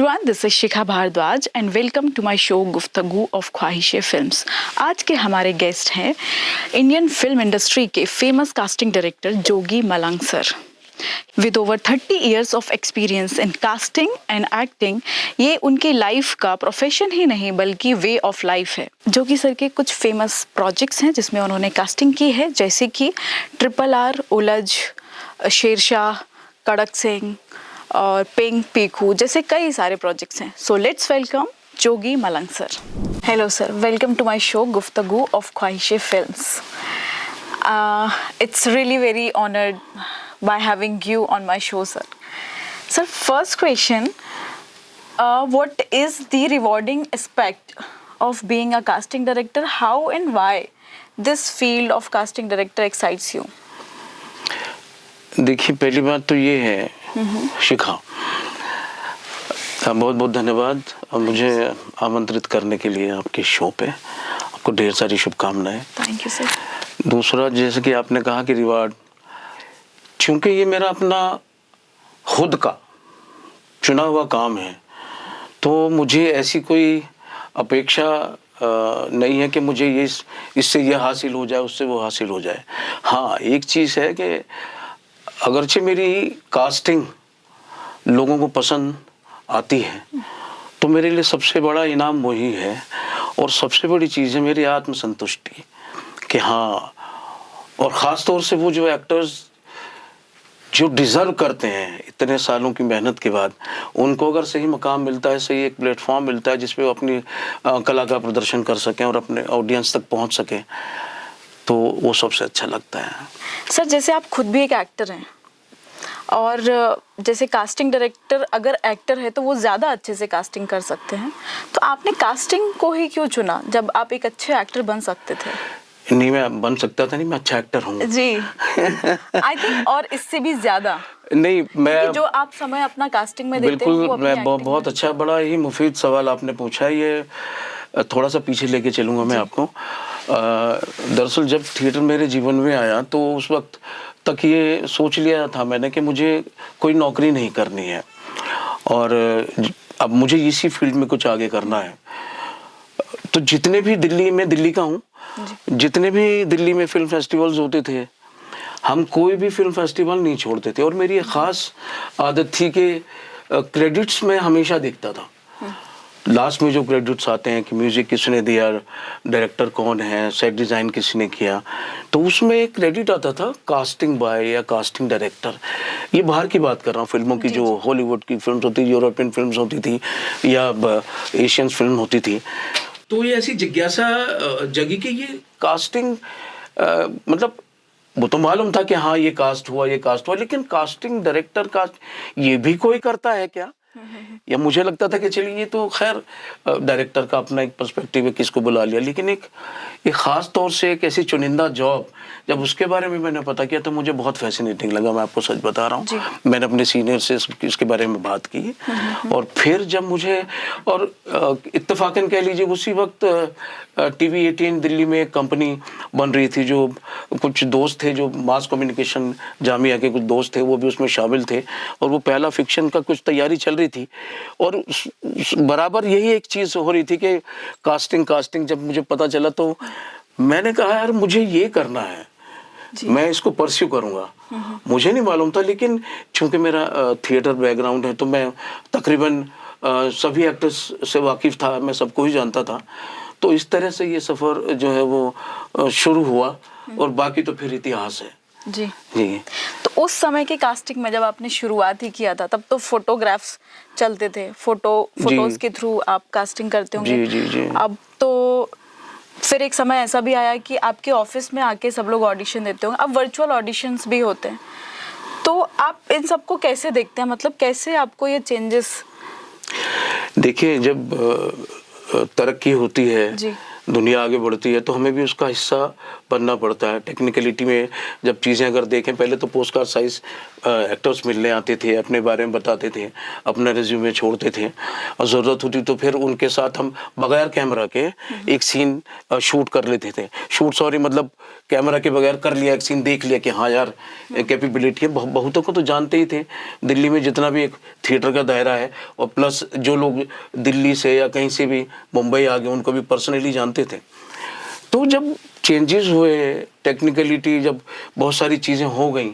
Everyone, this is Shikha Bhardwaj and welcome to my show Guftagu of Khwahishe films. आज के हमारे guest हैं इंडियन फिल्म इंडस्ट्री के famous casting director Jogi Malang sir. With over 30 years of experience in casting and acting, ये उनकी life का profession ही नहीं बल्कि वे ऑफ लाइफ है। जोगी सर के कुछ फेमस प्रोजेक्ट्स हैं जिसमें उन्होंने कास्टिंग की है, जैसे कि RRR, उलझ, शेरशाह, कड़क सिंह और पिंक, पीकू जैसे कई सारे प्रोजेक्ट्स हैं। So let's welcome Jogi Malang sir. Hello sir, welcome to my show Guftagu of Khwahishe films. It's really very honored by having you on my show, sir. Sir, first question, what is the rewarding aspect of being a casting director? How and why this field of casting director excites you? देखिए, पहली बात तो ये है शिखा, बहुत बहुत धन्यवाद मुझे आमंत्रित करने के लिए आपके शो पे। आपको ढेर सारी शुभकामनाएं। Thank you sir. दूसरा, जैसे कि आपने कहा कि रिवार्ड, चूंकि ये मेरा अपना खुद का चुना हुआ काम है, तो मुझे ऐसी कोई अपेक्षा नहीं है कि मुझे ये इससे ये हासिल हो जाए, उससे वो हासिल हो जाए। हाँ, एक चीज़ है कि अगरचे मेरी कास्टिंग लोगों को पसंद आती है, तो मेरे लिए सबसे बड़ा इनाम वही है। और सबसे बड़ी चीज़ है मेरी आत्मसंतुष्टि कि हाँ, और ख़ास तौर से वो जो एक्टर्स जो डिज़र्व करते हैं इतने सालों की मेहनत के बाद, उनको अगर सही मकाम मिलता है, सही एक प्लेटफॉर्म मिलता है जिस पे वो अपनी कला का प्रदर्शन कर सकें और अपने ऑडियंस तक पहुंच सकें, तो वो सबसे अच्छा लगता है। सर, जैसे आप खुद भी एक एक्टर हैं और जैसे कास्टिंग डायरेक्टर अगर एक्टर है तो वो ज़्यादा अच्छे से कास्टिंग कर सकते हैं, तो आपने कास्टिंग को ही क्यों चुना जब आप एक अच्छे एक्टर बन सकते थे? नहीं, मैं बन सकता था, नहीं, मैं अच्छा एक्टर हूँ जी। आई थिंक और इससे भी ज़्यादा नहीं, मैं जो आप समय अपना कास्टिंग में देते हैं बिल्कुल, वो अपनी मैं एक्टिंग बहुत अच्छा, बड़ा ही मुफीद सवाल आपने पूछा है। ये थोड़ा सा पीछे लेके चलूँगा मैं आपको। दरअसल जब थिएटर मेरे जीवन में आया तो उस वक्त तक ये सोच लिया था मैंने कि मुझे कोई नौकरी नहीं करनी है और अब मुझे इसी फील्ड में कुछ आगे करना है। तो जितने भी दिल्ली का हूँ, जितने भी दिल्ली में फिल्म फेस्टिवल्स होते थे, हम कोई भी फिल्म फेस्टिवल नहीं छोड़ते थे। और मेरी एक ख़ास आदत थी कि क्रेडिट्स में हमेशा देखता था। लास्ट में जो क्रेडिट्स आते हैं कि म्यूज़िक किसने दिया, डायरेक्टर कौन है, सेट डिज़ाइन किसने किया, तो उसमें एक क्रेडिट आता था कास्टिंग बॉय या कास्टिंग डायरेक्टर। ये बाहर की बात कर रहा हूँ, फिल्मों की, जो हॉलीवुड की फिल्म होती थी, यूरोपियन फिल्म होती थी या एशियन फिल्म होती थी। तो ये ऐसी जिज्ञासा जगी कि ये कास्टिंग, मतलब वो तो मालूम था कि हाँ ये कास्ट हुआ, लेकिन कास्टिंग डायरेक्टर का ये भी कोई करता है क्या? या मुझे लगता था कि चलिए ये तो खैर डायरेक्टर का अपना एक पर्सपेक्टिव है, किसको बुला लिया, लेकिन एक ख़ास तौर से एक ऐसी चुनिंदा जॉब, जब उसके बारे में मैंने पता किया तो मुझे बहुत फैसिनेटिंग लगा। मैं आपको सच बता रहा हूँ, मैंने अपने सीनियर से इसके बारे में बात की और फिर जब मुझे, और इत्तेफाकन कह लीजिए उसी वक्त TV 18 दिल्ली में एक कंपनी बन रही थी, जो कुछ दोस्त थे जो मास कम्युनिकेशन जामिया के कुछ दोस्त थे, वो भी उसमें शामिल थे, और वो पहला फिक्शन का कुछ तैयारी चल रही थी और बराबर यही एक चीज़ हो रही थी कि कास्टिंग। जब मुझे पता चला तो मैंने कहा यार मुझे ये करना है, मैं इसको परस्यू करूँगा। मुझे नहीं मालूम था, लेकिन चूंकि मेरा थिएटर बैकग्राउंड है तो मैं तकरीबन सभी एक्टर्स से वाकिफ़ था, मैं सबको ही जानता था। तो इस तरह से ये सफ़र जो है वो शुरू हुआ और बाकी तो फिर इतिहास है। जी। तो उस समय के कास्टिंग में जब आपने शुरुआत ही किया था, तब तो फोटोग्राफ्स चलते थे, फोटोज के थ्रू आप कास्टिंग करते होंगे। जी। अब तो फिर एक समय ऐसा भी आया कि आपके ऑफिस में आके सब लोग ऑडिशन देते होंगे, अब वर्चुअल ऑडिशंस भी होते हैं, तो आप इन सबको कैसे देखते हैं? मतलब कैसे आपको ये चेंजेस? देखिए, जब तरक्की होती है दुनिया आगे बढ़ती है तो हमें भी उसका हिस्सा बनना पड़ता है। टेक्निकलिटी में जब चीज़ें अगर देखें, पहले तो पोस्ट कार्ड साइज एक्टर्स मिलने आते थे, अपने बारे में बताते थे, अपना रिज्यूमे छोड़ते थे, और ज़रूरत होती तो फिर उनके साथ हम बगैर कैमरा के एक सीन शूट कर लेते थे। मतलब कैमरा के बगैर कर लिया, एक सीन देख लिया कि हाँ यार कैपेबिलिटी है। बहुतों को तो जानते ही थे दिल्ली में जितना भी एक थिएटर का दायरा है, और प्लस जो लोग दिल्ली से या कहीं से भी मुंबई आ गए उनको भी पर्सनली जानते थे। तो जब चेंजेस हुए टेक्निकलिटी, जब बहुत सारी चीज़ें हो गई,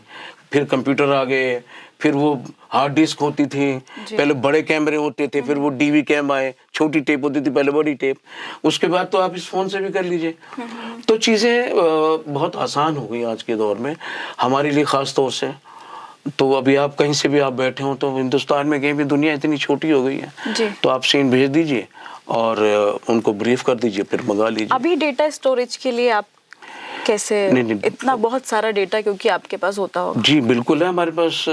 फिर कंप्यूटर आ गए, फिर वो हार्ड डिस्क होती थी, पहले बड़े कैमरे होते थे, फिर वो डीवी कैम आए, छोटी टेप होती थी, पहले बड़ी टेप, उसके बाद तो आप इस फोन से भी कर लीजिए। तो चीज़ें बहुत आसान हो गई आज के दौर में हमारे लिए, ख़ास तौर से। तो अभी आप कहीं से भी आप बैठे हो, तो हिंदुस्तान में कहीं भी, दुनिया इतनी छोटी हो गई है, तो आप सीन भेज दीजिए और उनको ब्रीफ कर दीजिए, फिर मंगा लीजिए। अभी डेटा स्टोरेज के लिए आप कैसे, नहीं, इतना बहुत सारा डेटा क्योंकि आपके पास होता होगा? जी बिल्कुल है, हमारे पास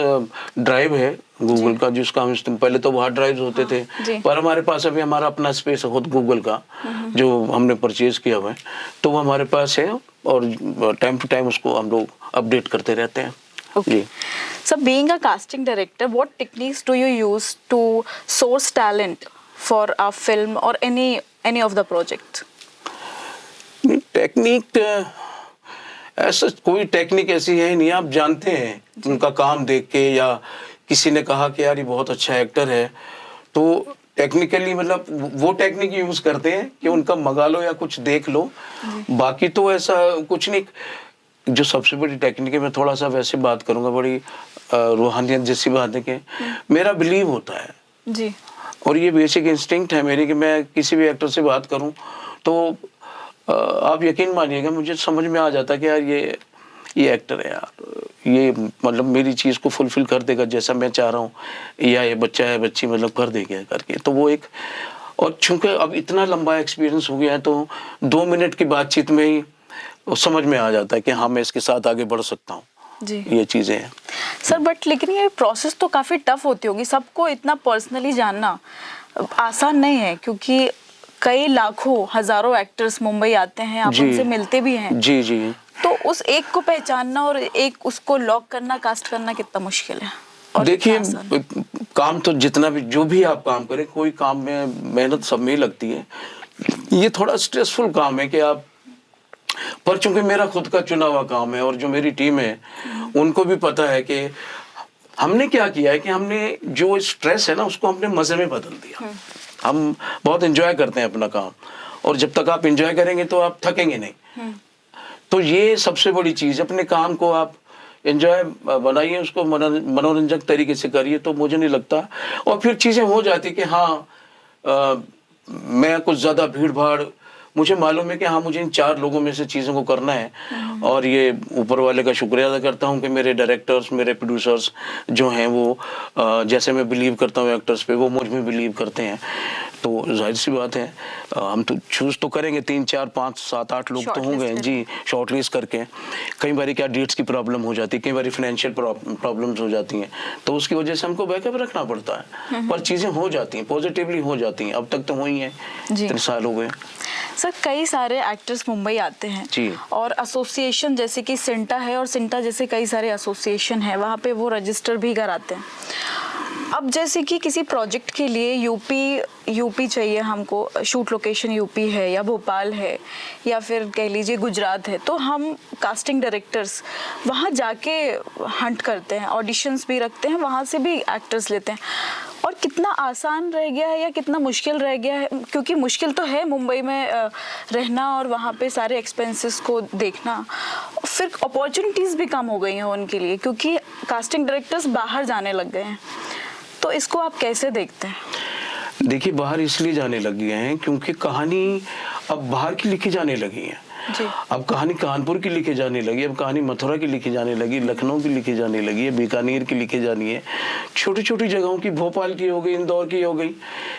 ड्राइव है गूगल का, जिसका हम पहले तो हार्ड ड्राइव्स होते थे, पर हमारे पास अभी हमारा अपना स्पेस है खुद गूगल का, जो हमने परचेज किया हुआ है, तो वो हमारे पास है, और टाइम टू टाइम उसको हम लोग अपडेट करते रहते हैं। Okay. So being a casting director, what techniques do you use to source talent for a film or any of the project? Technique ऐसा कोई टेक्निक ऐसी है नहीं, आप जानते हैं उनका काम देख के, या किसी ने कहा कि यार ये बहुत अच्छा एक्टर है, तो टेक्निकली मतलब वो टेक्निक यूज करते हैं कि उनका मंगा लो या कुछ देख लो। बाकी तो ऐसा कुछ नहीं। जो सबसे बड़ी टेक्निक है, मैं थोड़ा सा वैसे बात करूंगा, बड़ी रूहानियत जैसी बात है कि मेरा बिलीव होता है जी, और ये बेसिक इंस्टिंक्ट है मेरी कि मैं किसी भी एक्टर से बात करूं तो आप यकीन मानिएगा मुझे समझ में आ जाता है कि यार ये एक्टर है यार, ये मतलब मेरी चीज़ को फुलफिल कर देगा जैसा मैं चाह रहा हूँ, या ये बच्चा है बच्ची मतलब कर देगा करके। तो वो एक, और चूंकि अब इतना लंबा एक्सपीरियंस हो गया है तो 2 मिनट की बातचीत में ही समझ में आ जाता है कि हाँ मैं इसके साथ आगे बढ़ सकता हूँ। जी, ये चीज़ें हैं सर। बट लेकिन ये प्रोसेस तो काफ़ी टफ होती होगी, सबको इतना पर्सनली जानना आसान नहीं है, क्योंकि कई लाखों हजारों एक्टर्स मुंबई आते हैं, आप उनसे मिलते भी हैं। जी जी। तो उस एक को पहचानना और एक उसको लॉक करना, कास्ट करना कितना मुश्किल है? देखिए काम तो जितना भी, जो भी आप काम करें, कोई काम में मेहनत सब में ही लगती है। ये थोड़ा स्ट्रेसफुल काम है कि आप, पर चूंकि मेरा खुद का चुना हुआ काम है और जो मेरी टीम है उनको भी पता है कि हमने क्या किया है कि हमने जो स्ट्रेस है ना उसको हमने मजे में बदल दिया। हम बहुत एंजॉय करते हैं अपना काम, और जब तक आप एंजॉय करेंगे तो आप थकेंगे नहीं। तो ये सबसे बड़ी चीज़, अपने काम को आप एंजॉय बनाइए, उसको मनोरंजक तरीके से करिए, तो मुझे नहीं लगता। और फिर चीज़ें हो जाती कि हाँ मैं कुछ ज़्यादा भीड़ भाड़, मुझे मालूम है कि हाँ मुझे इन 4 लोगों में से चीज़ों को करना है, और ये ऊपर वाले का शुक्रिया अदा करता हूँ कि मेरे डायरेक्टर्स, मेरे प्रोड्यूसर्स जो हैं वो जैसे मैं बिलीव करता हूँ एक्टर्स पे, वो मुझ में बिलीव करते हैं। तो जाहिर सी बात है हम तो चूज़ तो करेंगे, 3 4 5 7 8 लोग तो होंगे जी, शॉर्ट लिस्ट करके। कई बार क्या डेट्स की प्रॉब्लम हो जाती है, कई बार फाइनेंशियल प्रॉब्लम्स हो जाती हैं, तो उसकी वजह से हमको बैकअप रखना पड़ता है, पर चीज़ें हो जाती हैं, पॉजिटिवली हो जाती हैं। अब तक तो हुई हैं, इतने साल हो गए। सर कई सारे एक्टर्स मुंबई आते हैं जी, और एसोसिएशन जैसे कि सिंटा है, और सिंटा जैसे कई सारे एसोसिएशन है, वहाँ पे वो रजिस्टर भी कराते हैं। अब जैसे कि किसी प्रोजेक्ट के लिए यूपी चाहिए हमको, शूट लोकेशन यूपी है या भोपाल है या फिर कह लीजिए गुजरात है, तो हम कास्टिंग डायरेक्टर्स वहाँ जाके हंट करते हैं, ऑडिशंस भी रखते हैं, वहाँ से भी एक्टर्स लेते हैं। और कितना आसान रह गया है या कितना मुश्किल रह गया है, क्योंकि मुश्किल तो है मुंबई में रहना और वहाँ पे सारे एक्सपेंसेस को देखना, फिर अपॉर्चुनिटीज़ भी कम हो गई हैं उनके लिए, क्योंकि कास्टिंग डायरेक्टर्स बाहर जाने लग गए हैं। तो इसको आप कैसे देखते हैं? देखिए बाहर इसलिए जाने लगे हैं क्योंकि कहानी अब बाहर की लिखी जाने लगी है। अब कहानी कानपुर की लिखी जाने लगी, अब कहानी मथुरा की लिखी जाने लगी, लखनऊ की लिखी जाने लगी है, बीकानेर की लिखी जानी है, छोटी छोटी जगहों की, भोपाल की हो गई, इंदौर की हो गई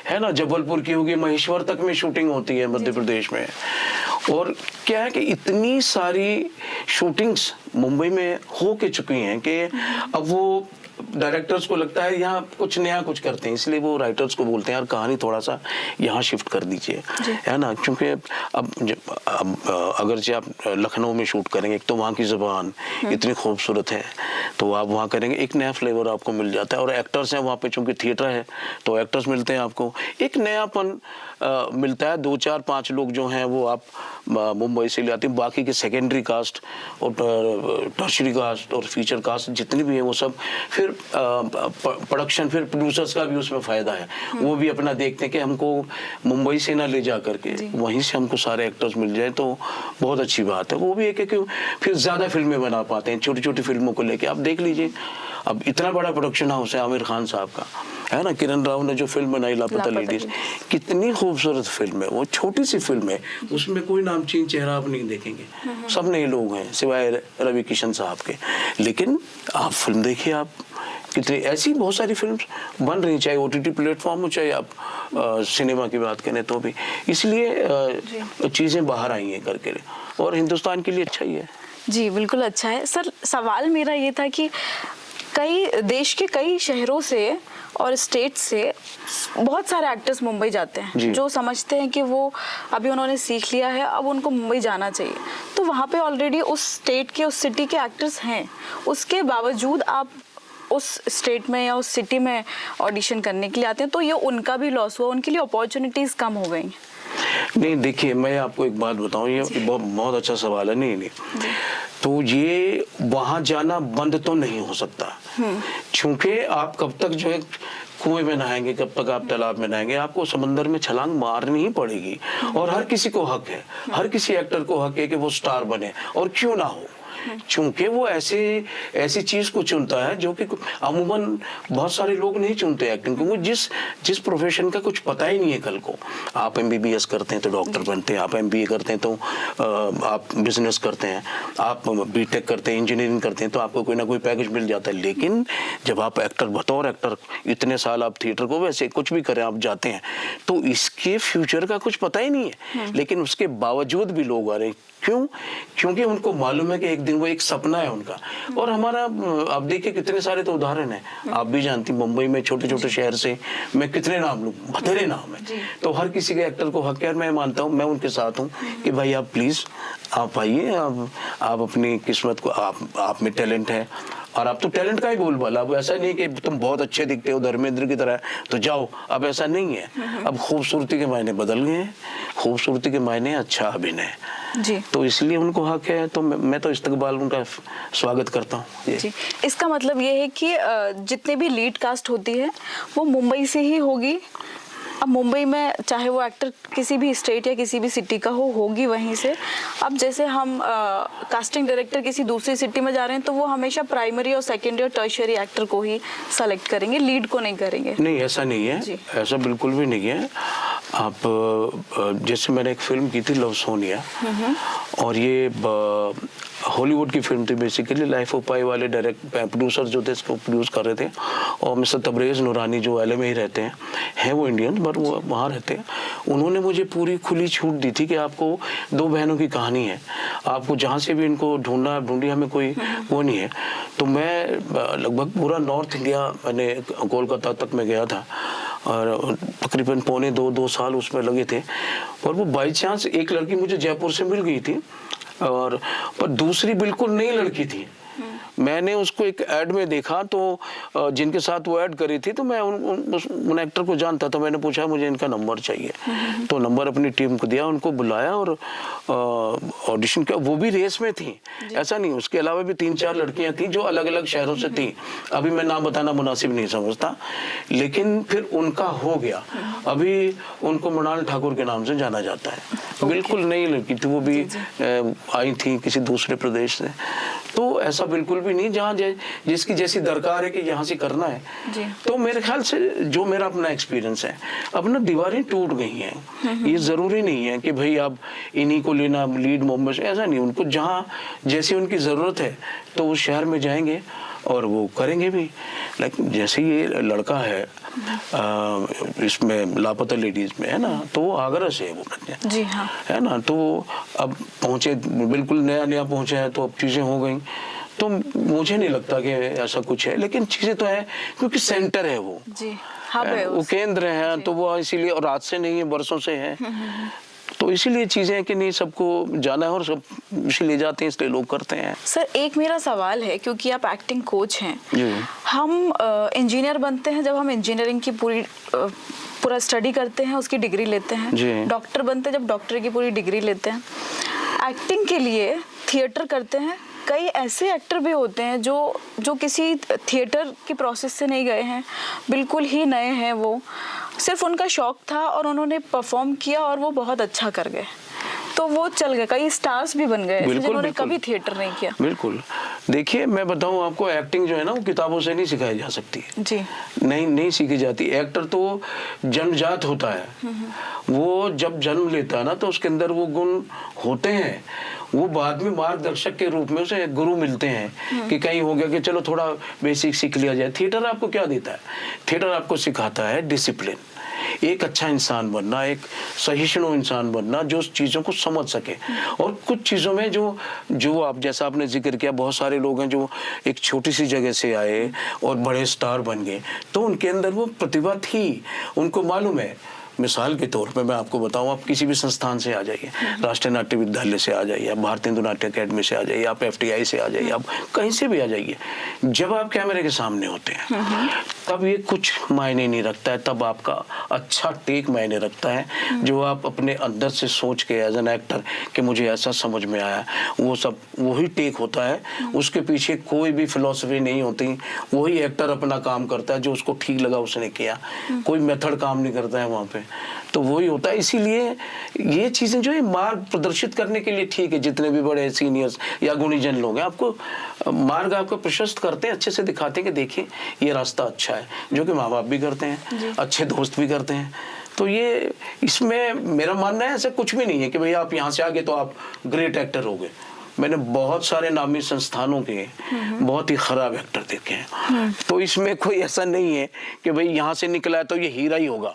है ना, जबलपुर की हो गई, महेश्वर तक में शूटिंग होती है मध्य प्रदेश में। और क्या है कि इतनी सारी शूटिंग्स मुंबई में हो के चुकी हैं कि अब वो डायरेक्टर्स को लगता है यहाँ कुछ नया कुछ करते हैं, इसलिए वो राइटर्स को बोलते हैं यार कहानी थोड़ा सा यहाँ शिफ्ट कर दीजिए, है ना। क्योंकि अब अगर जो आप लखनऊ में शूट करेंगे, एक तो वहाँ की ज़बान इतनी खूबसूरत है, तो आप वहाँ करेंगे एक नया फ्लेवर आपको मिल जाता है। और एक्टर्स हैं वहाँ पे, चूँकि थिएटर है तो एक्टर्स मिलते हैं आपको, एक नयापन मिलता है। 2 4 5 लोग जो हैं वो आप मुंबई से ले आते हैं, बाकी के सेकेंडरी कास्ट और टर्शरी कास्ट और फीचर कास्ट जितनी भी है वो सब फिर प्रोडक्शन, फिर प्रोड्यूसर्स का भी उसमें फ़ायदा है। वो भी अपना देखते हैं कि हमको मुंबई से ना ले जा करके वहीं से हमको सारे एक्टर्स मिल जाए, तो बहुत अच्छी बात है। वो भी एक है कि फिर ज़्यादा फिल्में बना पाते हैं, छोटी छोटी फिल्मों को लेके। आप देख लीजिए अब इतना बड़ा प्रोडक्शन हाउस है आमिर खान साहब का, है ना। किरण राव ने जो फिल्म बनाई लापता लेडीज, कितनी खूबसूरत फिल्म है वो, छोटी सी फिल्म है, उसमें कोई नामचीन चेहरा आप नहीं देखेंगे, सब नए लोग हैं सिवाय रवि किशन साहब के। लेकिन आप फिल्म देखिए, आप कितनी ऐसी बहुत सारी फिल्म बन रही, चाहे OTT प्लेटफॉर्म हो, चाहे आप सिनेमा की बात करें तो भी। इसलिए चीज़ें बाहर आई हैं करके, और हिंदुस्तान के लिए अच्छा ही है। जी बिल्कुल अच्छा है सर। सवाल मेरा ये था कि देश के कई शहरों से और स्टेट से बहुत सारे एक्टर्स मुंबई जाते हैं, जो समझते हैं कि वो अभी उन्होंने सीख लिया है, अब उनको मुंबई जाना चाहिए। तो वहाँ पे ऑलरेडी उस स्टेट के, उस सिटी के एक्टर्स हैं, उसके बावजूद आप उस स्टेट में या उस सिटी में ऑडिशन करने के लिए आते हैं, तो ये उनका भी लॉस हुआ, उनके लिए अपॉर्चुनिटीज़ कम हो गई। नहीं देखिए, मैं आपको एक बात बताऊं, ये बहुत अच्छा सवाल है। नहीं तो ये वहां जाना बंद तो नहीं हो सकता, क्योंकि आप कब तक जो है कुएं में नहाएंगे, कब तक आप तालाब में नहाएंगे, आपको समंदर में छलांग मारनी ही पड़ेगी। और हर किसी को हक है, हर किसी एक्टर को हक है कि वो स्टार बने, और क्यों ना हो, क्योंकि वो ऐसी चीज को चुनता है जो कि अमूमन बहुत सारे लोग नहीं चुनते एक्टिंग को। जिस प्रोफेशन का कुछ पता ही नहीं है कल को। आप MBBS करते हैं तो डॉक्टर बनते हैं, आप MBA करते हैं तो आप बिजनेस करते हैं, आप BTech करते हैं, इंजीनियरिंग करते हैं, तो आपको कोई ना कोई पैकेज मिल जाता है। लेकिन जब आप एक्टर, बतौर एक्टर इतने साल आप थिएटर को, वैसे कुछ भी करें, आप जाते हैं तो इसके फ्यूचर का कुछ पता ही नहीं है। लेकिन उसके बावजूद भी लोग आ रहे हैं, क्यों? क्योंकि उनको मालूम है कि एक दिन वो एक सपना है उनका। और हमारा, आप देखिए कितने सारे तो उदाहरण हैं, आप भी जानती, मुंबई में छोटे छोटे शहर से मैं कितने नाम लूं, बथेरे नाम है। तो हर किसी के एक्टर को हक है, मैं मानता हूं, मैं उनके साथ हूं कि भाई आप प्लीज आप आइए, आप अपनी किस्मत को, आप में टैलेंट है, और आप तो टैलेंट का ही बोलबाला। अब ऐसा नहीं कि तुम बहुत अच्छे दिखते हो धर्मेंद्र की तरह तो जाओ, अब ऐसा नहीं है। अब खूबसूरती के मायने बदल गए हैं, खूबसूरती के मायने अच्छा अभिनय जी। तो इसलिए उनको हक है, तो मैं तो इस्तकबाल उनका स्वागत करता हूँ जी। इसका मतलब ये है कि जितने भी लीड कास्ट होती है वो मुंबई से ही होगी। अब मुंबई में चाहे वो एक्टर किसी भी स्टेट या किसी भी सिटी का होगी वहीं से। अब जैसे हम कास्टिंग डायरेक्टर किसी दूसरी सिटी में जा रहे हैं तो वो हमेशा प्राइमरी और सेकेंडरी और टर्शियरी एक्टर को ही सेलेक्ट करेंगे, लीड को नहीं करेंगे। नहीं, ऐसा नहीं है, ऐसा बिल्कुल भी नहीं है। आप जैसे मैंने एक फिल्म की थी लव सोनिया, और ये हॉलीवुड की फिल्म थी, बेसिकली लाइफ ऑफ पाई वाले प्रोड्यूसर जो थे इसको प्रोड्यूस कर रहे थे, और मिस्टर तबरेज़ नूरानी जो LA में ही रहते हैं वो इंडियन, बट वो वहाँ रहते हैं। उन्होंने मुझे पूरी खुली छूट दी थी कि आपको 2 बहनों की कहानी है, आपको जहाँ से भी इनको ढूंढी, हमें कोई वो नहीं है। तो मैं लगभग पूरा नॉर्थ इंडिया, मैंने कोलकाता तक मैं गया था, और तकरीबन पौने 2 साल उसमें लगे थे। और वो बाई चांस एक लड़की मुझे जयपुर से मिल गई थी, और पर दूसरी बिल्कुल नई लड़की थी। मैंने उसको एक ऐड में देखा, तो जिनके साथ वो ऐड करी थी, तो मैं उन एक्टर को जानता था। मैंने पूछा मुझे इनका नंबर चाहिए, तो नंबर अपनी टीम को दिया, उनको बुलाया और ऑडिशन किया। वो भी रेस में थी, ऐसा नहीं, उसके अलावा भी 3-4 लड़कियां थी जो अलग अलग शहरों से थी। अभी मैं नाम बताना मुनासिब नहीं समझता, लेकिन फिर उनका हो गया। अभी उनको मृणाल ठाकुर के नाम से जाना जाता है। बिल्कुल नई लड़की थी, वो भी आई थी किसी दूसरे प्रदेश से। तो ऐसा बिल्कुल भी नहीं, जहाँ जिसकी जैसी दरकार है कि यहाँ से करना है। तो मेरे ख्याल से जो मेरा अपना एक्सपीरियंस है, अब ना दीवारें टूट गई हैं। ये जरूरी नहीं है कि भाई आप इन्हीं को लेना लीड मुंबई से, ऐसा नहीं। उनको जहाँ जैसी उनकी जरूरत है तो उस शहर में जाएंगे और वो करेंगे भी। लेकिन जैसे ये लड़का है इसमें लापता लेडीज में, है ना, तो वो आगरा से है, वो जी हाँ, है ना। तो अब पहुंचे, बिल्कुल नया पहुंचे हैं, तो अब चीजें हो गई। तो मुझे नहीं लगता कि ऐसा कुछ है, लेकिन चीजें तो है क्योंकि सेंटर है वो जी, हब है वो केंद्र है, तो वो इसीलिए, और रात से नहीं है, बरसों से है, तो इसीलिए चीजें हैं कि नहीं, सबको जाना है और सब इसीलिए जाते हैं, इसलिए लोग करते हैं। सर एक मेरा सवाल है, क्योंकि आप एक्टिंग कोच हैं, जी। हम इंजीनियर बनते हैं जब हम इंजीनियरिंग की पूरा स्टडी करते हैं, उसकी डिग्री लेते हैं। जी। डॉक्टर बनते हैं जब डॉक्टर की पूरी डिग्री लेते हैं। एक्टिंग के लिए थिएटर करते हैं। कई ऐसे एक्टर भी होते हैं जो किसी थिएटर की प्रोसेस से नहीं गए हैं, बिल्कुल ही नए हैं, वो सिर्फ उनका शौक था और उन्होंने परफॉर्म किया और वो बहुत अच्छा कर गए, तो वो चल गए। कई स्टार्स भी बन गए जिन्होंने कभी थिएटर नहीं किया। बिल्कुल। देखिए मैं बताऊं आपको, एक्टिंग जो है ना वो किताबों से नहीं सिखाई जा सकती जी। नहीं सीखी जाती। एक्टर तो जन्मजात होता है, वो जब जन्म लेता है ना तो उसके अंदर वो गुण होते हैं, वो बाद में मार्गदर्शक के रूप में उसे गुरु मिलते हैं कि कहीं हो गया कि चलो थोड़ा बेसिक सीख लिया जाए। थिएटर आपको क्या देता है? थिएटर आपको सिखाता है डिसिप्लिन, एक अच्छा इंसान बनना, एक सहिष्णु इंसान बनना, जो चीज़ों को समझ सके। और कुछ चीज़ों में जो आप, जैसा आपने जिक्र किया, बहुत सारे लोग हैं जो एक छोटी सी जगह से आए और बड़े स्टार बन गए, तो उनके अंदर वो प्रतिभा थी, उनको मालूम है। मिसाल के तौर पे मैं आपको बताऊं, आप किसी भी संस्थान से आ जाइए, राष्ट्रीय नाट्य विद्यालय से आ जाइए, आप भारतीय हिंदू नाट्य अकेडमी से आ जाइए, आप FTI से आ जाइए, आप कहीं से भी आ जाइए, जब आप कैमरे के सामने होते हैं तब ये कुछ मायने नहीं रखता है, तब आपका अच्छा टेक मायने रखता है, जो आप अपने अंदर से सोच के एज एन एक्टर कि मुझे ऐसा समझ में आया, वो सब वही टेक होता है। उसके पीछे कोई भी फिलॉसफी नहीं होती, वही एक्टर अपना काम करता है, जो उसको ठीक लगा उसने किया, कोई मेथड काम नहीं करता है वहाँ पे, तो वही होता है। इसीलिए ये चीजें जो है मार्ग प्रदर्शित करने के लिए ठीक है, जितने भी बड़े सीनियर्स या गुणीजन लोग हैं आपको मार्ग आपको प्रशस्त करते हैं, अच्छे से दिखाते हैं कि देखिए ये रास्ता अच्छा है, जो कि माँ बाप भी करते हैं, अच्छे दोस्त भी करते हैं। तो ये इसमें मेरा मानना है ऐसा कुछ भी नहीं है कि भैया आप यहाँ से आ गए तो आप ग्रेट एक्टर हो गए। मैंने बहुत सारे नामी संस्थानों के बहुत ही खराब एक्टर देखे हैं, तो इसमें कोई ऐसा नहीं है कि भाई यहाँ से निकला है तो ये हीरा ही होगा,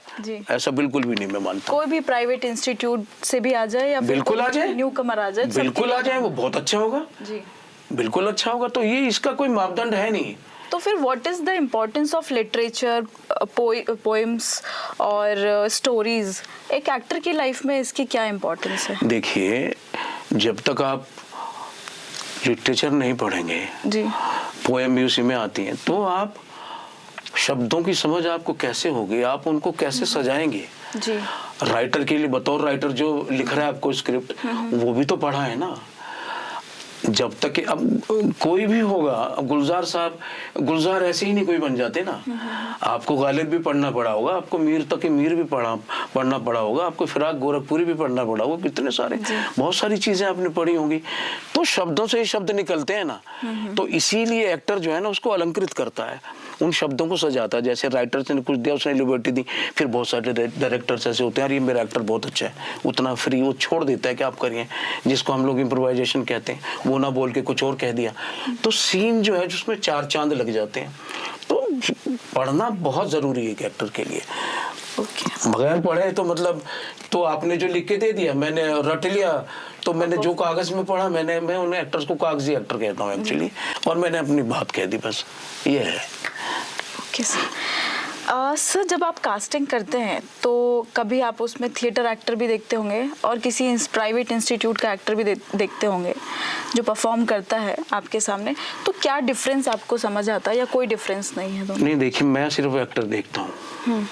ऐसा बिल्कुल भी नहीं मैं मानता। कोई भी प्राइवेट इंस्टीट्यूट से भी आ जाए या बिल्कुल आ जाए, न्यू कमर आ जाए, बिल्कुल आ जाए, वो बहुत अच्छा होगा जी, बिल्कुल अच्छा होगा। तो ये इसका कोई मापदंड है नहीं। तो फिर what is the importance of literature, poems और स्टोरीज एक एक्टर की लाइफ में, इसकी क्या इम्पोर्टेंस है? देखिए जब तक आप लिटरेचर नहीं पढ़ेंगे जी, पोएम भी उसी में आती हैं, तो आप शब्दों की समझ आपको कैसे होगी, आप उनको कैसे सजाएंगे जी। राइटर के लिए, बतौर राइटर जो लिख रहा है आपको स्क्रिप्ट, वो भी तो पढ़ा है ना। जब तक कि अब कोई भी होगा, अब गुलजार साहब, गुलजार ऐसे ही नहीं कोई बन जाते ना, आपको गालिब भी पढ़ना पड़ा होगा, आपको मीर तक मीर भी पढ़ना पड़ा होगा, आपको फिराक गोरखपुरी भी पढ़ना पड़ा होगा, कितने सारे बहुत सारी चीजें आपने पढ़ी होंगी। तो शब्दों से ही शब्द निकलते हैं ना, तो इसीलिए एक्टर जो है ना उसको अलंकृत करता है, उन शब्दों को सजाता है। जैसे राइटर्स ने कुछ दिया, उसने लिबर्टी दी, फिर बहुत सारे डायरेक्टर्स ऐसे होते हैं, ये मेरा एक्टर बहुत अच्छा है, उतना फ्री वो छोड़ देता है कि आप करिए, जिसको हम लोग इम्प्रोवाइजेशन कहते हैं, वो ना बोल के कुछ और कह दिया, तो सीन जो है जिसमें चार चांद लग जाते हैं। तो पढ़ना बहुत जरूरी है एक एक्टर के लिए। बगैर पढ़े तो मतलब, तो आपने जो लिख के दे दिया, मैंने रट लिया, तो मैंने जो कागज में पढ़ा, मैं उन्हें एक्टर्स को कागजी एक्टर कहता हूँ एक्चुअली, और मैंने अपनी बात कह दी, बस ये है। ओके सर, जब आप कास्टिंग करते हैं तो कभी आप उसमें थिएटर एक्टर भी देखते होंगे और किसी प्राइवेट इंस्टीट्यूट का एक्टर भी देखते होंगे जो परफॉर्म करता है आपके सामने, तो क्या डिफरेंस आपको समझ आता है या कोई डिफरेंस नहीं है? नहीं, देखिए मैं सिर्फ एक्टर देखता हूँ,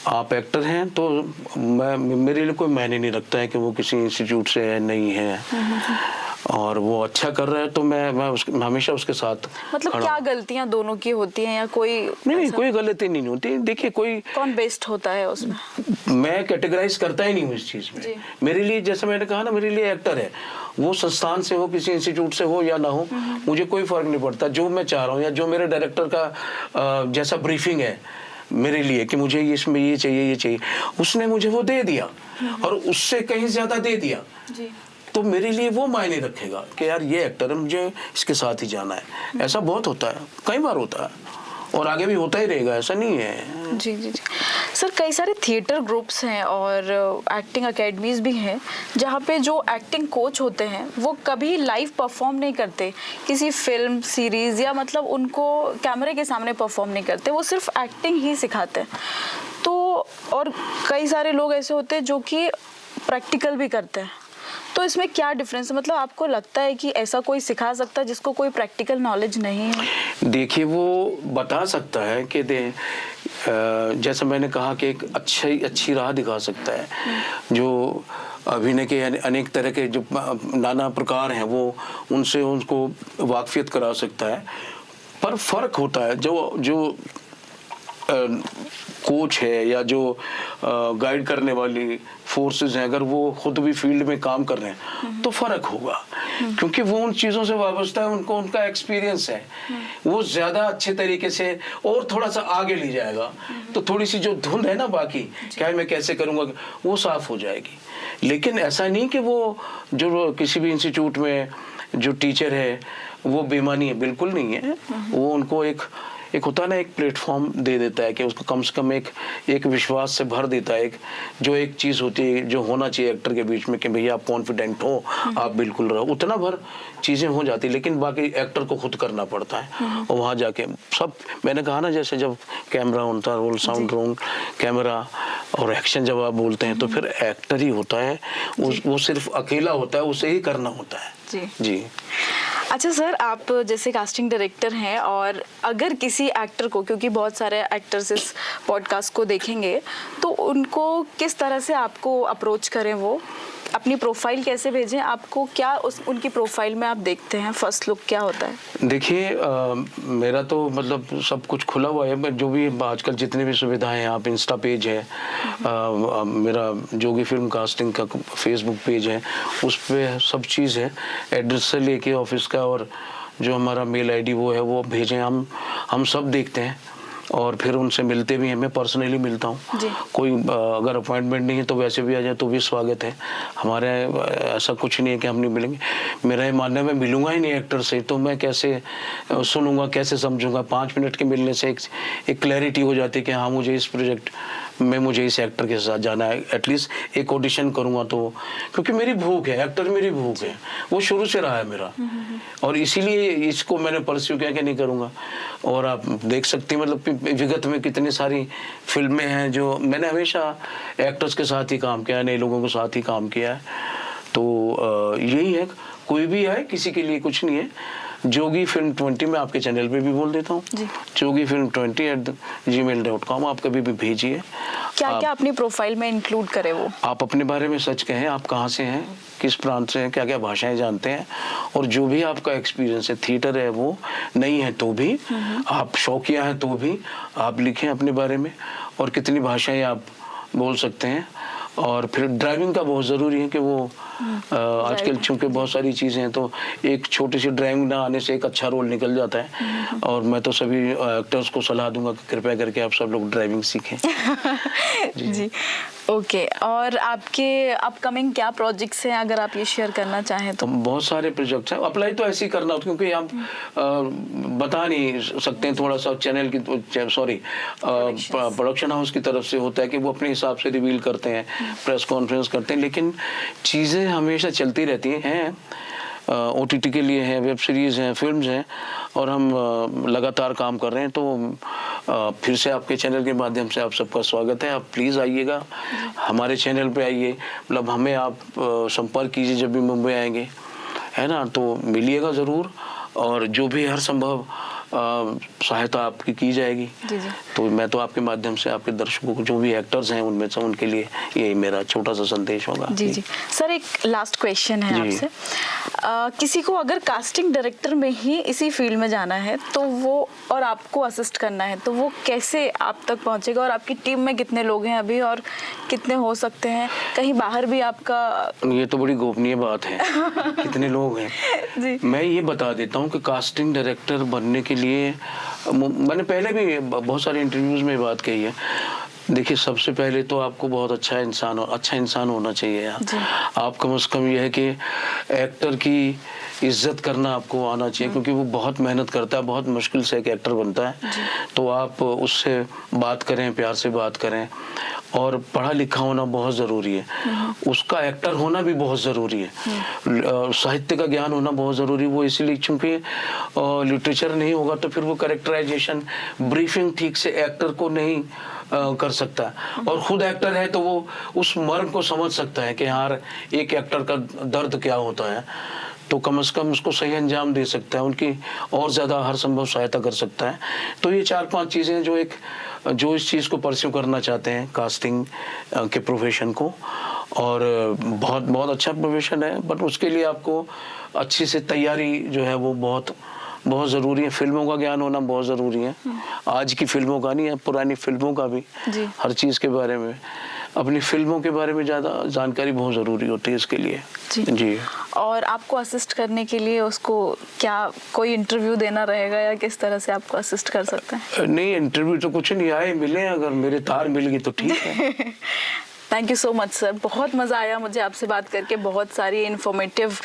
आप एक्टर हैं तो मेरे लिए कोई मायने नहीं रखता है कि वो किसी इंस्टीट्यूट से है नहीं है, और वो अच्छा कर रहा है तो मैं हमेशा उसके साथ। मतलब क्या गलतियां दोनों की होती हैं या कोई? नहीं, कोई गलती नहीं होती। देखिए कौन बेस्ट होता है उसमें, मैं कैटेगराइज करता ही नहीं हूँ इस चीज में। मेरे लिए, जैसे मैंने कहा ना, मेरे लिए एक्टर है, वो संस्थान से हो, किसी इंस्टीट्यूट से हो या ना हो, मुझे कोई फर्क नहीं पड़ता। जो मैं चाह रहा हूँ या जो मेरे डायरेक्टर का जैसा ब्रीफिंग है मेरे लिए कि मुझे इसमें ये चाहिए, उसने मुझे वो दे दिया और उससे कहीं ज्यादा दे दिया जी, तो मेरे लिए वो मायने रखेगा कि यार ये एक्टर है, मुझे इसके साथ ही जाना है। ऐसा बहुत होता है, कई बार होता है और आगे भी होता ही रहेगा, ऐसा नहीं है। जी जी जी सर कई सारे थिएटर ग्रुप्स हैं और एक्टिंग एकेडमीज भी हैं जहाँ पे जो एक्टिंग कोच होते हैं वो कभी लाइव परफॉर्म नहीं करते किसी फिल्म सीरीज़, या मतलब उनको कैमरे के सामने परफॉर्म नहीं करते, वो सिर्फ एक्टिंग ही सिखाते हैं। तो और कई सारे लोग ऐसे होते हैं जो कि प्रैक्टिकल भी करते हैं, तो इसमें क्या डिफरेंस है? मतलब आपको लगता है कि ऐसा कोई सिखा सकता है जिसको कोई प्रैक्टिकल नॉलेज नहीं है? देखिए, वो बता सकता है कि जैसा मैंने कहा कि एक अच्छी राह दिखा सकता है। जो अभिनय के अनेक तरह के जो नाना प्रकार हैं वो उनसे उनको वाकफियत करा सकता है। पर फर्क होता है जो कोच है या जो गाइड करने वाली फोर्सेस हैं, अगर वो खुद भी फील्ड में काम कर रहे हैं तो फर्क होगा, क्योंकि वो उन चीज़ों से वाबस्ता है, उनको उनका एक्सपीरियंस है, वो ज़्यादा अच्छे तरीके से और थोड़ा सा आगे ले जाएगा, तो थोड़ी सी जो धुंध है ना बाकी क्या मैं कैसे करूँगा वो साफ हो जाएगी। लेकिन ऐसा नहीं कि वो जो किसी भी इंस्टीट्यूट में जो टीचर है वो बेईमानी है, बिल्कुल नहीं है। वो उनको एक होता है ना, एक प्लेटफॉर्म दे देता है कि उसको कम से कम एक विश्वास से भर देता है। जो एक चीज़ होती है जो होना चाहिए एक्टर के बीच में कि भैया आप कॉन्फिडेंट हो, आप बिल्कुल रहो, उतना भर चीज़ें हो जाती, लेकिन बाकी एक्टर को खुद करना पड़ता है। और वहाँ जाके सब मैंने कहा ना, जैसे जब कैमरा होता है, रोल साउंड रोल कैमरा और एक्शन जब आप बोलते हैं तो फिर एक्टर ही होता है, वो सिर्फ अकेला होता है, उसे ही करना होता है। जी। अच्छा सर, आप जैसे कास्टिंग डायरेक्टर हैं और अगर किसी एक्टर को, क्योंकि बहुत सारे एक्टर्स इस पॉडकास्ट को देखेंगे, तो उनको किस तरह से आपको अप्रोच करें, वो अपनी प्रोफाइल कैसे भेजें, आपको क्या उनकी प्रोफाइल में आप देखते हैं, फर्स्ट लुक क्या होता है? देखिए, मेरा तो मतलब सब कुछ खुला हुआ है, जो भी आजकल जितनी भी सुविधाएं हैं, आप इंस्टा पेज है, मेरा जोगी फिल्म कास्टिंग का फेसबुक पेज है, उस पर सब चीज़ है, एड्रेस से लेके ऑफिस का, और जो हमारा मेल आईडी वो है वो भेजें, हम सब देखते हैं और फिर उनसे मिलते भी हैं। मैं पर्सनली मिलता हूँ, कोई अगर अपॉइंटमेंट नहीं है तो वैसे भी आ जाए तो भी स्वागत है हमारे। ऐसा कुछ नहीं है कि हम नहीं मिलेंगे। मेरा ये मानना है, मैं मिलूंगा ही नहीं एक्टर से तो मैं कैसे सुनूंगा, कैसे समझूंगा। 5 मिनट के मिलने से एक क्लैरिटी हो जाती है कि हाँ मुझे इस प्रोजेक्ट में मुझे इस एक्टर के साथ जाना है, एटलीस्ट एक ऑडिशन करूँगा तो, क्योंकि मेरी भूख है, एक्टर मेरी भूख है, वो शुरू से रहा है मेरा, और इसीलिए इसको मैंने परस्यू किया कि नहीं करूँगा। और आप देख सकते हैं मतलब विगत में कितनी सारी फिल्में हैं जो मैंने हमेशा एक्टर्स के साथ ही काम किया है, नए लोगों के साथ ही काम किया है। तो यही है, कोई भी है, किसी के लिए कुछ नहीं है। जोगी फिल्म 20 में आपके चैनल पे भी बोल देता हूँ, जोगी फिल्म 20@gmail.com, आप कभी भी भेजिए। क्या अपनी प्रोफाइल में इंक्लूड करें? वो आप अपने बारे में सच कहें, आप कहाँ से हैं, किस प्रांत से हैं, क्या क्या भाषाएं जानते हैं, और जो भी आपका एक्सपीरियंस है, थिएटर है वो नहीं है तो भी, आप शौकिया हैं तो भी आप लिखें अपने बारे में, और कितनी भाषाएं आप बोल सकते हैं। और फिर ड्राइविंग का बहुत ज़रूरी है कि वो आजकल चूंकि बहुत सारी चीज़ें हैं तो एक छोटी सी ड्राइविंग ना आने से एक अच्छा रोल निकल जाता है। और मैं तो सभी एक्टर्स को सलाह दूंगा कि कृपया करके आप सब लोग ड्राइविंग सीखें। जी ओके। और आपके अपकमिंग क्या प्रोजेक्ट्स हैं, अगर आप ये शेयर करना चाहें तो? बहुत सारे प्रोजेक्ट्स हैं, अप्लाई तो ऐसे ही करना होता है क्योंकि हम बता नहीं सकते हैं, थोड़ा सा चैनल की सॉरी प्रोडक्शन हाउस की तरफ से होता है कि वो अपने हिसाब से रिवील करते हैं, प्रेस कॉन्फ्रेंस करते हैं, लेकिन चीज़ें हमेशा चलती रहती हैं। OTT के लिए हैं, वेब सीरीज़ हैं, फिल्म्स हैं, और हम लगातार काम कर रहे हैं। तो फिर से आपके चैनल के माध्यम से आप सबका स्वागत है। आप प्लीज़ आइएगा, हमारे चैनल पे आइए, मतलब हमें आप संपर्क कीजिए जब भी मुंबई आएंगे, है ना, तो मिलिएगा ज़रूर, और जो भी हर संभव सहायता आपकी की जाएगी। जी। तो मैं तो आपके माध्यम से आपके दर्शकों को, जो भी एक्टर्स हैं उनमें से, उनके लिए यही मेरा छोटा सा संदेश होगा। जी सर, एक लास्ट क्वेश्चन है आपसे। किसी को अगर कास्टिंग डायरेक्टर में ही इसी फील्ड में जाना है तो वो, और आपको असिस्ट करना है, तो वो कैसे आप तक पहुंचेगा? और आपकी टीम में कितने लोग हैं अभी, और कितने हो सकते हैं? कहीं बाहर भी आपका? ये तो बड़ी गोपनीय बात है। कितने लोग हैं जी। मैं ये बता देता हूँ कि कास्टिंग डायरेक्टर बनने के लिए, मैंने पहले भी बहुत सारे इंटरव्यूज में बात कही है। देखिए, सबसे पहले तो आपको बहुत अच्छा इंसान होना चाहिए यार। आप कम से कम यह है कि एक्टर की इज्जत करना आपको आना चाहिए, क्योंकि वो बहुत मेहनत करता है, बहुत मुश्किल से एक एक्टर बनता है। तो आप उससे बात करें, प्यार से बात करें, और पढ़ा लिखा होना बहुत ज़रूरी है, उसका एक्टर होना भी बहुत ज़रूरी है, साहित्य का ज्ञान होना बहुत ज़रूरी है। वो इसीलिए चूँकि लिटरेचर नहीं होगा तो फिर वो कैरेक्टराइजेशन, ब्रीफिंग ठीक से एक्टर को नहीं कर सकता है, और खुद एक्टर है तो वो उस मर्म को समझ सकता है कि यार एक एक्टर का दर्द क्या होता है, तो कम से कम उसको सही अंजाम दे सकता है, उनकी और ज़्यादा हर संभव सहायता कर सकता है। तो ये 4-5 चीज़ें जो इस चीज़ को परस्यू करना चाहते हैं, कास्टिंग के प्रोफेशन को, और बहुत बहुत अच्छा प्रोफेशन है, बट उसके लिए आपको अच्छी से तैयारी जो है वो बहुत बहुत ज़रूरी है। फिल्मों का ज्ञान होना बहुत ज़रूरी है, आज की फिल्मों का नहीं है, पुरानी फिल्मों का भी, हर चीज़ के बारे में, अपनी फिल्मों के बारे में ज़्यादा जानकारी बहुत ज़रूरी होती है इसके लिए। जी। और आपको असिस्ट करने के लिए उसको क्या कोई इंटरव्यू देना रहेगा, या किस तरह से आपको असिस्ट कर सकते हैं? नहीं, इंटरव्यू तो कुछ नहीं, आए मिले, अगर मेरे तार मिल गई तो ठीक है। Thank you so much sir, बहुत मज़ा आया मुझे आपसे बात करके, बहुत सारी इन्फॉर्मेटिव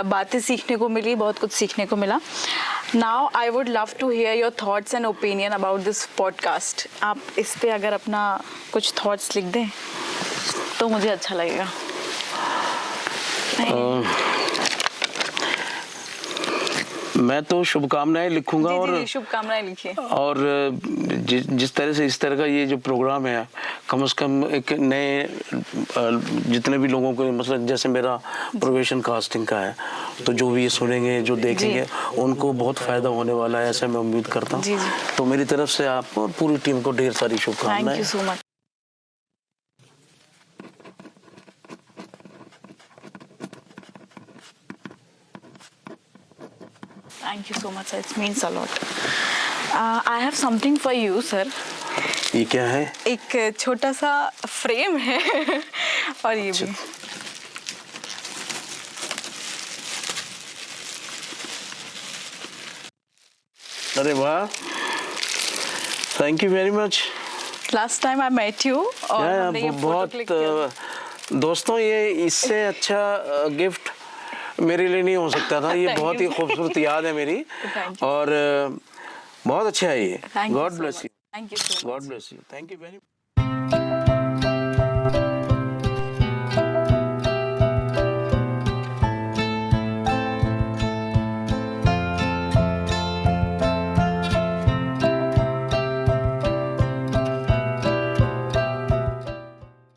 बातें सीखने को मिली, बहुत कुछ सीखने को मिला। Now I would love to hear your thoughts and opinion about this podcast. आप इस पे अगर अपना कुछ थॉट्स लिख दें तो मुझे अच्छा लगेगा। मैं तो शुभकामनाएं लिखूंगा। और शुभकामनाएं लिखिए। और जिस तरह से इस तरह का ये जो प्रोग्राम है, कम से कम एक नए जितने भी लोगों को, मतलब जैसे मेरा प्रोफेशन कास्टिंग का है, तो जो भी ये सुनेंगे, जो देखेंगे, उनको बहुत फ़ायदा होने वाला है, ऐसा मैं उम्मीद करता हूँ। तो मेरी तरफ से आपको और पूरी टीम को ढेर सारी शुभकामनाएं। Thank you so much. Thank you so much, sir. It means a lot. I have something for you, sir. ये क्या है? एक छोटा सा फ्रेम है और ये भी। अरे वाह, thank you very much. Last time I met you और हमने ये फोटो क्लिक किया। दोस्तों, ये इससे अच्छा गिफ्ट मेरे लिए नहीं हो सकता था। ये बहुत ही खूबसूरत याद है मेरी, और बहुत अच्छा है ये। God bless you. Thank you so much. God bless you. Thank you very much.